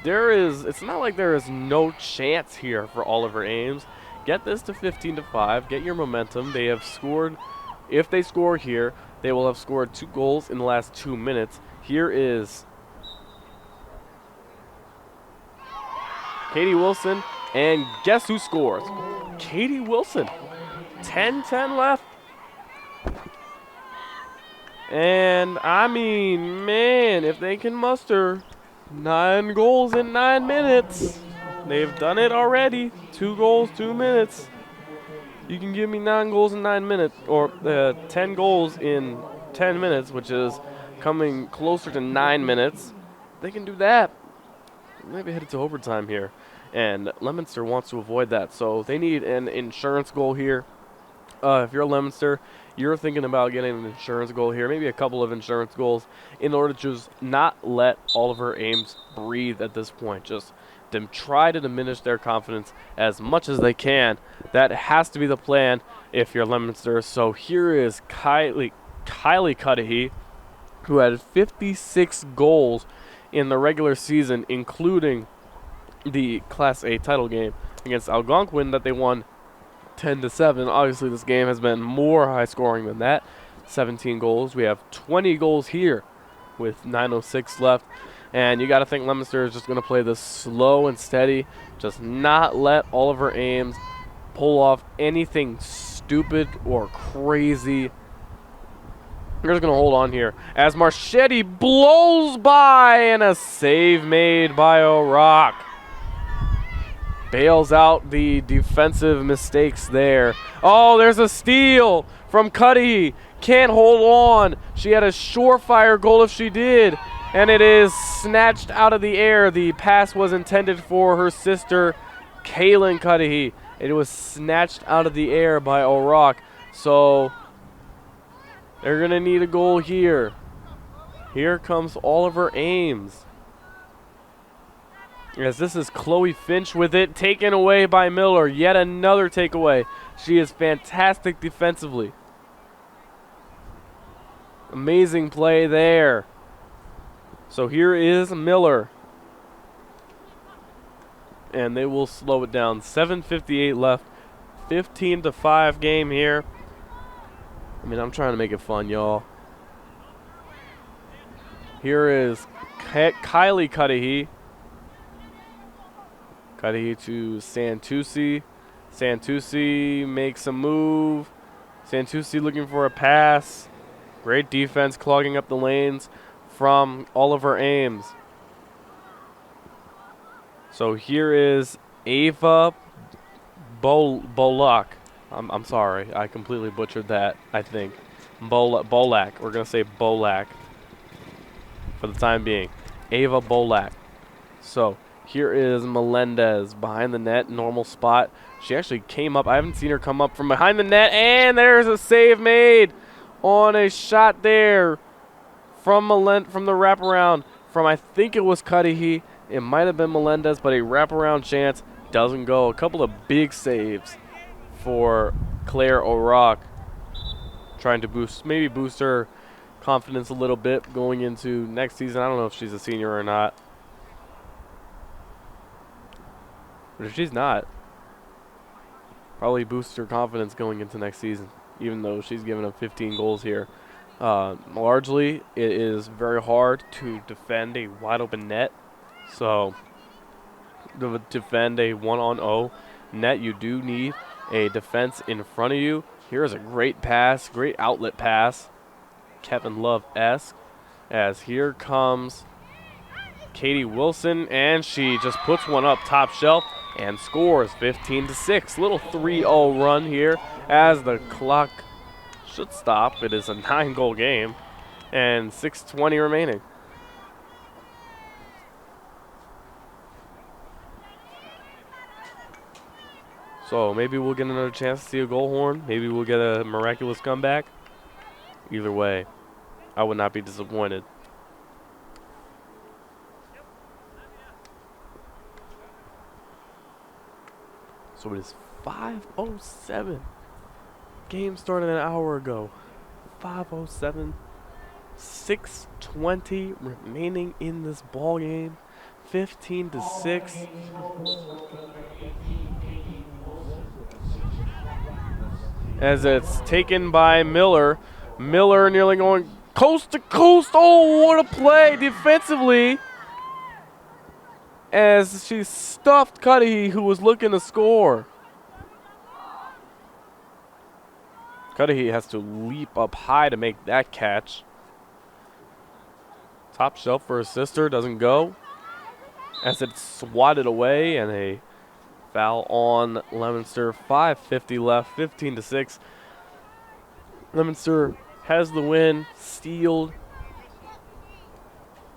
it's not like there is no chance here for Oliver Ames. Get this to 15-5, get your momentum. They have scored. If they score here, they will have scored 2 goals in the last 2 minutes. Here is Katie Wilson, and guess who scores? Katie Wilson. 10-10 left. And, I mean, man, if they can muster 9 goals in 9 minutes. They've done it already. 2 goals, 2 minutes. You can give me 9 goals in 9 minutes, or 10 goals in 10 minutes, which is coming closer to 9 minutes. They can do that. Maybe headed to overtime here. And Leominster wants to avoid that. So they need an insurance goal here. If you're a Leominster, you're thinking about getting an insurance goal here, maybe a couple of insurance goals, in order to just not let Oliver Ames breathe at this point. Just try to diminish their confidence as much as they can. That has to be the plan if you're Leominster. So here is Kylie Cudahy, who had 56 goals in the regular season, including the Class A title game against Algonquin that they won 10-7. Obviously, this game has been more high scoring than that. 17 goals. We have 20 goals here with 9:06 left. And you got to think Leominster is just going to play this slow and steady. Just not let Oliver Ames pull off anything stupid stupid or crazy. They're just going to hold on here as Marchetti blows by, and a save made by O'Rourke. Bails out the defensive mistakes there. Oh, there's a steal from Cuddy. Can't hold on. She had a surefire goal if she did, and it is snatched out of the air. The pass was intended for her sister, Kaylin Cuddy. It was snatched out of the air by O'Rourke. So they're going to need a goal here. Here comes Oliver Ames. As this is Chloe Finch with it, taken away by Miller. Yet another takeaway. She is fantastic defensively. Amazing play there. So here is Miller. And they will slow it down. 7:58 left. 15-5 game here. I mean, I'm trying to make it fun, y'all. Here is Kylie Cudahy. Cudahy to Santucci. Santucci makes a move. Santucci looking for a pass. Great defense, clogging up the lanes from Oliver Ames. So here is Ava Bolak. I'm sorry, I completely butchered that, I think. Bolak. We're going to say Bolak for the time being. Ava Bolak. So here is Melendez behind the net, normal spot. She actually came up. I haven't seen her come up from behind the net, and there's a save made on a shot there from the wraparound from, I think it was Cudahy. It might have been Melendez, but a wraparound chance doesn't go. A couple of big saves for Claire O'Rourke, trying to boost her confidence a little bit going into next season. I don't know if she's a senior or not. But if she's not, probably boosts her confidence going into next season, even though she's given up 15 goals here. Largely, it is very hard to defend a wide open net. So to defend a 1-on-0 net, you do need a defense in front of you. Here's a great pass, great outlet pass. Kevin Love-esque. As here comes Katie Wilson, and she just puts one up top shelf and scores 15-6. Little 3-0 run here as the clock should stop. It is a 9-goal game and 6:20 remaining. So maybe we'll get another chance to see a goal horn. Maybe we'll get a miraculous comeback. Either way, I would not be disappointed. So it is 5:07. Game started an hour ago. 5:07. 6:20 remaining in this ball game. 15-6. As it's taken by Miller. Miller nearly going coast to coast. Oh, what a play defensively. As she stuffed Cudahy, who was looking to score. Cudahy has to leap up high to make that catch. Top shelf for her sister, doesn't go. As it's swatted away, and a foul on Leominster. 5:50 left, 15-6. Leominster has the win, stealed.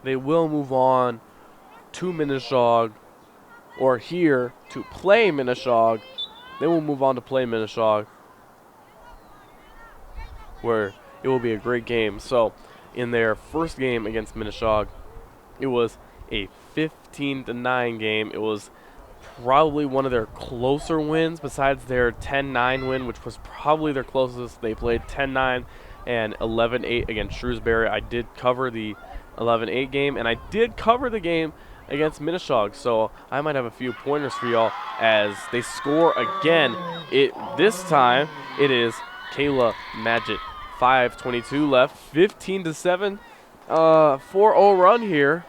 They will move on to Minneshaug, or here to play Minneshaug. They will move on to play Minneshaug, where it will be a great game. So in their first game against Minneshaug, it was a 15-9 game. It was probably one of their closer wins besides their 10-9 win, which was probably their closest. They played 10-9 and 11-8 against Shrewsbury. I did cover the 11-8 game, and I did cover the game against Minneshaug, so I might have a few pointers for y'all as they score again. This time it is Kayla Magid. 5:22 left, 15-7. 4-0 run here.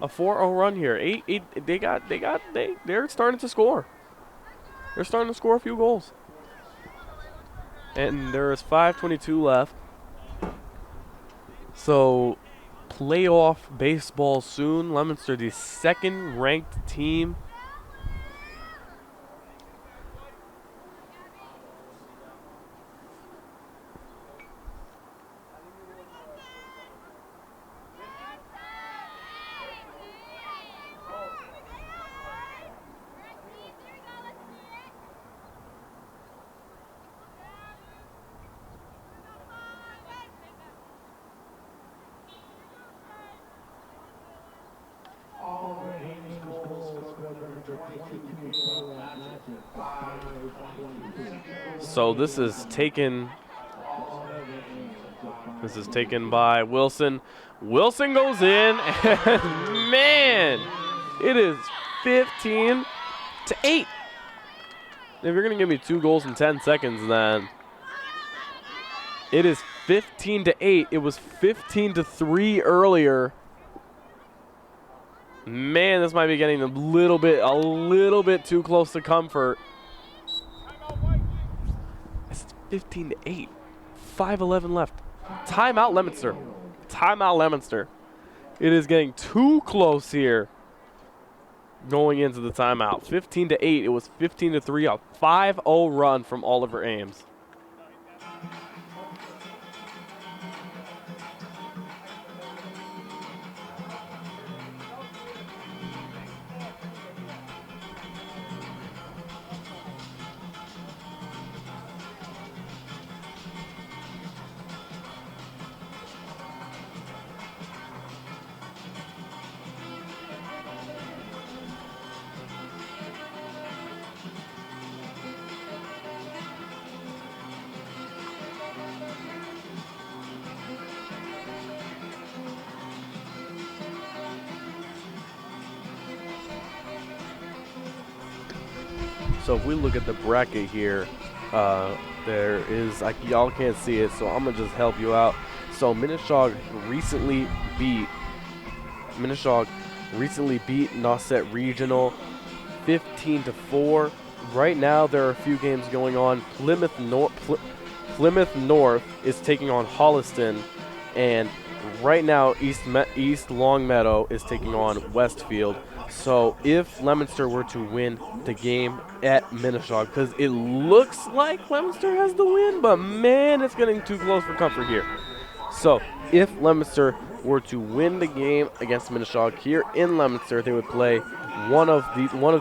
A 4-0 run here. They're starting to score. they're starting to score a few goals. And there is 5:22 left. So, playoff baseball soon. Leominster, the second-ranked team. So this is taken by Wilson. Wilson goes in, and man, it is 15-8. If you're going to give me 2 goals in 10 seconds, then it is 15-8. It was 15-3 earlier. Man, this might be getting a little bit too close to comfort. It's 15-8. 5:11 left. Timeout, Leominster. Timeout, Leominster. It is getting too close here going into the timeout. 15-8. It was 15-3. A 5-0 run from Oliver Ames. So if we look at the bracket here, there is, like, y'all can't see it, so I'm gonna just help you out. So Minneshaug recently beat Nauset Regional 15-4. Right now there are a few games going on. Plymouth North is taking on Holliston, and right now East Longmeadow is taking on Westfield. So if Leominster were to win the game at Minneshaug, because it looks like Leominster has the win, but man, it's getting too close for comfort here. So if Leominster were to win the game against Minneshaug here in Leominster, they would play one of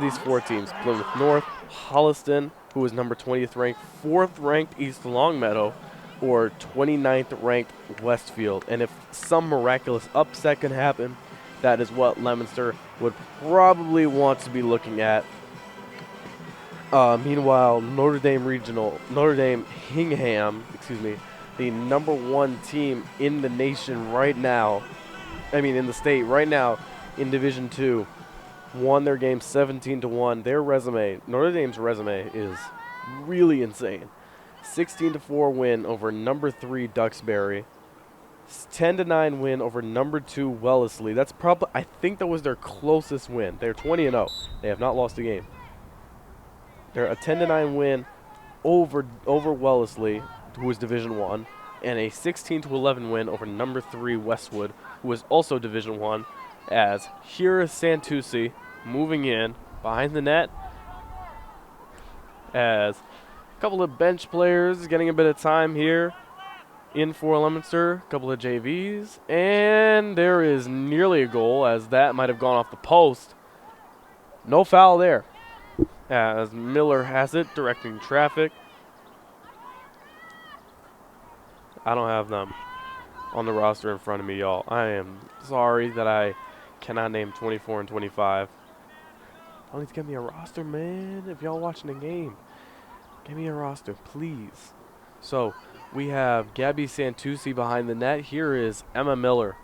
these 4 teams: Plymouth North, Holliston, who is number 20th ranked, 4th ranked East Longmeadow, or 29th ranked Westfield. And if some miraculous upset can happen, that is what Leominster would probably want to be looking at. Meanwhile, Notre Dame Hingham, the number 1 team in the nation right now, in the state right now in Division II, won their game 17-1. Their resume, Notre Dame's resume, is really insane. 16-4 win over number 3 Duxbury. 10-9 win over number 2 Wellesley. That's probably, I think that was their closest win. They're 20-0. They have not lost a game. They're a 10-9 win over Wellesley, who is Division 1, and a 16-11 win over number 3 Westwood, who is also Division 1. As here is Santucci moving in behind the net, as a couple of bench players getting a bit of time here. In for Leominster, a couple of JVs, and there is nearly a goal, as that might have gone off the post. No foul there, as Miller has it, directing traffic. I don't have them on the roster in front of me, y'all. I am sorry that I cannot name 24 and 25. Y'all need to get me a roster, man. If y'all watching the game, get me a roster, please. So we have Gabby Santucci behind the net. Here is Emma Miller.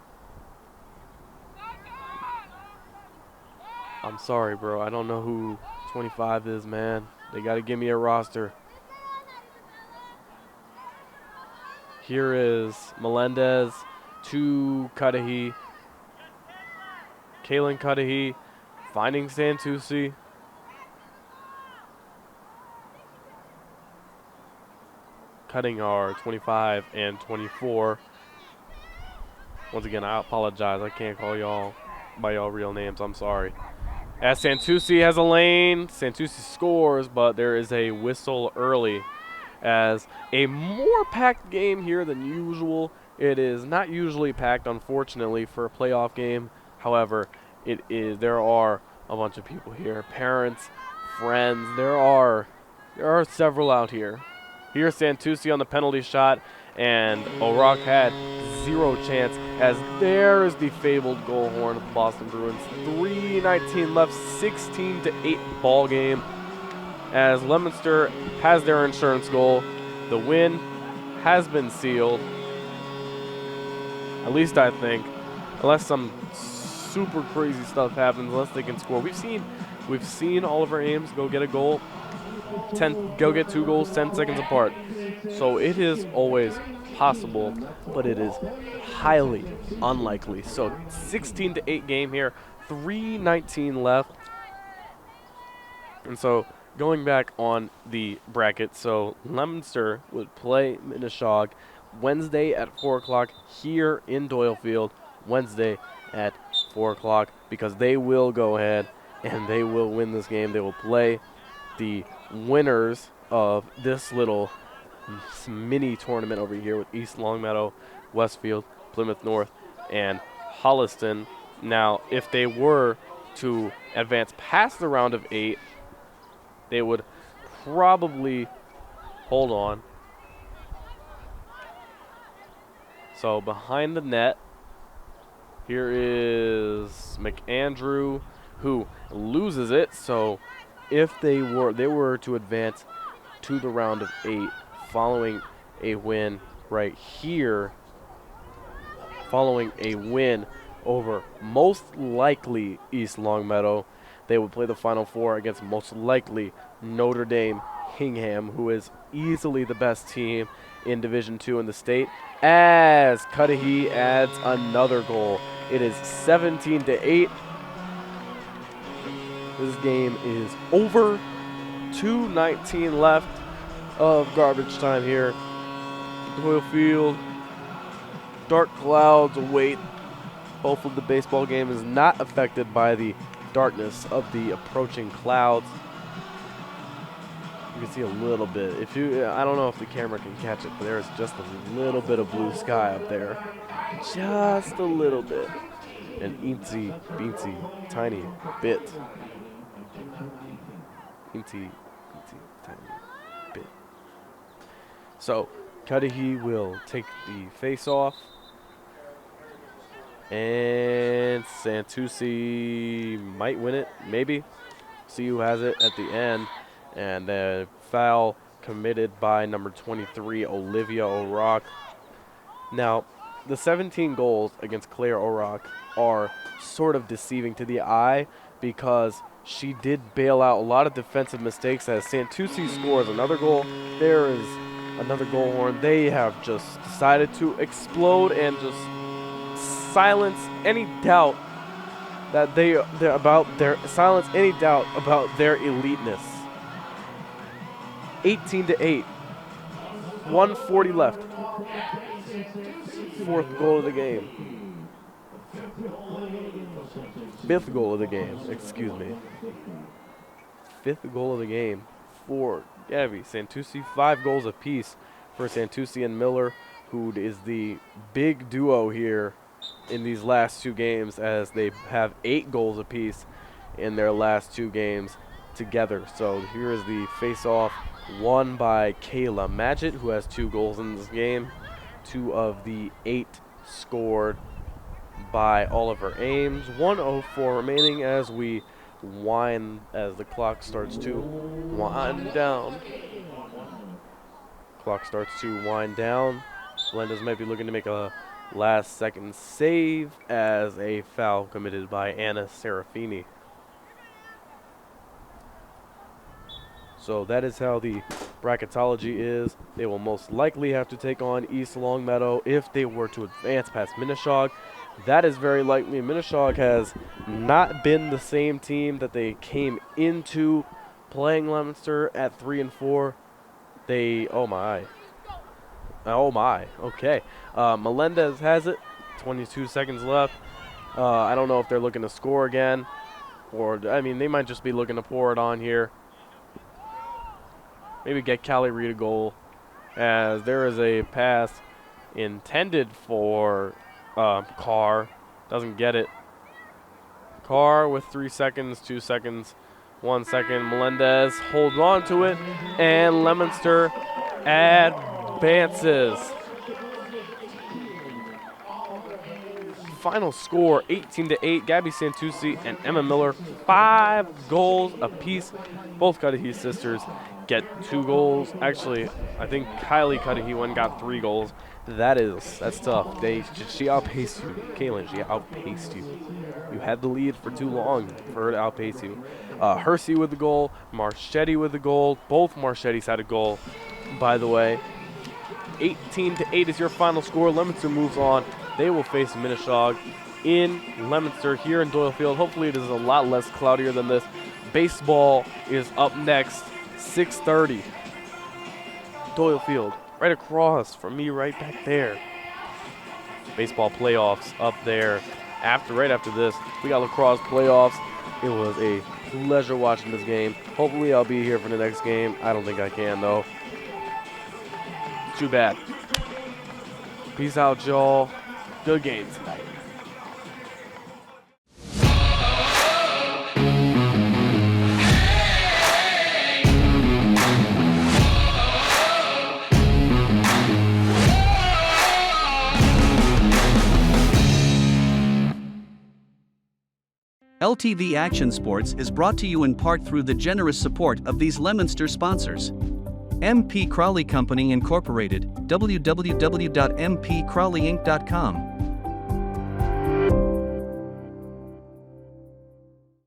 I'm sorry, bro. I don't know who 25 is, man. They got to give me a roster. Here is Melendez to Cudahy. Kaylin Cudahy finding Santucci. cutting are 25 and 24. Once again, I apologize. I can't call y'all by y'all real names. I'm sorry. As Santucci has a lane, Santucci scores, but there is a whistle early. As a more packed game here than usual. It is not usually packed, unfortunately, for a playoff game. However, there are a bunch of people here, parents, friends. There are several out here. Here's Santucci on the penalty shot, and O'Rourke had zero chance, as there is the fabled goal horn of the Boston Bruins. 3:19 left, 16-8 ball game, as Leominster has their insurance goal. The win has been sealed, at least I think, unless some super crazy stuff happens, unless they can score. We've seen Oliver Ames go get a goal, go get 2 goals 10 seconds apart. So it is always possible, but it is highly unlikely. So 16-8 game here, 3:19 left. And so going back on the bracket, so Leominster would play Minneshaug Wednesday at 4 o'clock here in Doyle Field, Wednesday at 4 o'clock, because they will go ahead and they will win this game. They will play the winners of this little mini tournament over here with East Longmeadow, Westfield, Plymouth North, and Holliston. Now, if they were to advance past the round of 8, they would probably, hold on. So behind the net, here is McAndrew, who loses it. So if they were to advance to the round of 8 following a win right here, following a win over most likely East Longmeadow, they would play the Final Four against most likely Notre Dame Hingham, who is easily the best team in Division II in the state, as Cudahy adds another goal. It is 17-8. This game is over. 2:19 left of garbage time here. Doyle Field. Dark clouds await. Hopefully the baseball game is not affected by the darkness of the approaching clouds. You can see a little bit. I don't know if the camera can catch it, but there's just a little bit of blue sky up there. Just a little bit. An eensy, beensy, tiny bit. Eensy, tiny bit. So, Cudahy will take the face-off. And Santucci might win it, maybe. See who has it at the end. And a foul committed by number 23, Olivia O'Rourke. Now, the 17 goals against Claire O'Rourke are sort of deceiving to the eye, because she did bail out a lot of defensive mistakes. As Santucci scores another goal, there is another goal horn. They have just decided to explode and just silence any doubt that silence any doubt about their eliteness. 18-8. 1:40 left. 4th goal of the game. 5th goal of the game, excuse me. 5th goal of the game for Gabby Santucci. 5 goals apiece for Santucci and Miller, who is the big duo here in these last 2 games, as they have 8 goals apiece in their last 2 games together. So here is the face-off, won by Kayla Magid, who has 2 goals in this game. 2 of the 8 scored by Oliver Ames. 1:04 remaining as the clock starts to wind down. Clock starts to wind down. Blendas might be looking to make a last-second save, as a foul committed by Anna Serafini. So that is how the bracketology is. They will most likely have to take on East Longmeadow if they were to advance past Minneshaug. That is very likely. Minneshaug has not been the same team that they came into playing Leominster at 3-4. Oh my. Oh my, okay. Melendez has it, 22 seconds left. I don't know if they're looking to score again, or, I mean, they might just be looking to pour it on here. Maybe get Callie Reed a goal, as there is a pass intended for Carr. Doesn't get it. Carr with 3 seconds, 2 seconds, 1 second. Melendez holds on to it, and Leominster advances. Final score 18-8. Gabby Santucci and Emma Miller, 5 goals apiece. Both Cudahy sisters get 2 goals. Actually, I think Kylie Cudahy one got 3 goals. That's tough. She outpaced you, Kaylin. She outpaced you. You had the lead for too long for her to outpace you. Hersey with the goal, Marchetti with the goal. Both Marchettis had a goal, by the way. 18-8 is your final score. Leominster moves on. They will face Minneshaug in Leominster here in Doyle Field. Hopefully it is a lot less cloudier than this. Baseball is up next, 6:30. Doyle Field, right across from me, right back there. Baseball playoffs up there. Right after this, we got lacrosse playoffs. It was a pleasure watching this game. Hopefully I'll be here for the next game. I don't think I can, though. Too bad. Peace out, y'all. Good game tonight. LTV Action Sports is brought to you in part through the generous support of these Leominster sponsors. MP Crowley Company Incorporated, www.mpcrowleyinc.com.